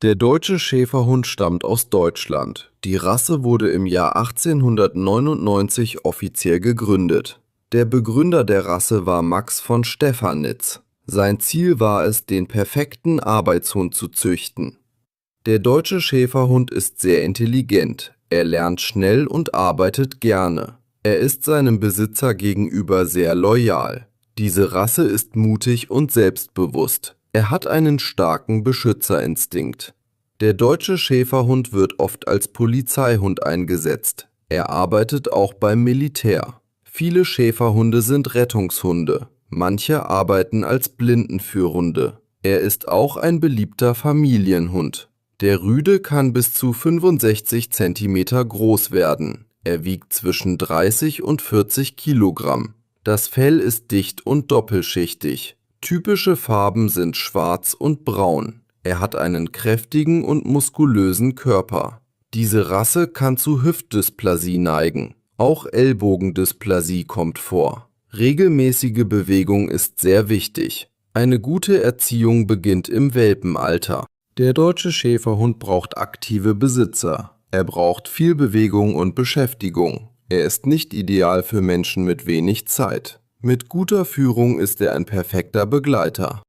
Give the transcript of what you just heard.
Der Deutsche Schäferhund stammt aus Deutschland. Die Rasse wurde im Jahr 1899 offiziell gegründet. Der Begründer der Rasse war Max von Stephanitz. Sein Ziel war es, den perfekten Arbeitshund zu züchten. Der Deutsche Schäferhund ist sehr intelligent. Er lernt schnell und arbeitet gerne. Er ist seinem Besitzer gegenüber sehr loyal. Diese Rasse ist mutig und selbstbewusst. Er hat einen starken Beschützerinstinkt. Der Deutsche Schäferhund wird oft als Polizeihund eingesetzt. Er arbeitet auch beim Militär. Viele Schäferhunde sind Rettungshunde. Manche arbeiten als Blindenführhunde. Er ist auch ein beliebter Familienhund. Der Rüde kann bis zu 65 cm groß werden. Er wiegt zwischen 30 und 40 Kilogramm. Das Fell ist dicht und doppelschichtig. Typische Farben sind schwarz und braun. Er hat einen kräftigen und muskulösen Körper. Diese Rasse kann zu Hüftdysplasie neigen. Auch Ellbogendysplasie kommt vor. Regelmäßige Bewegung ist sehr wichtig. Eine gute Erziehung beginnt im Welpenalter. Der Deutsche Schäferhund braucht aktive Besitzer. Er braucht viel Bewegung und Beschäftigung. Er ist nicht ideal für Menschen mit wenig Zeit. Mit guter Führung ist er ein perfekter Begleiter.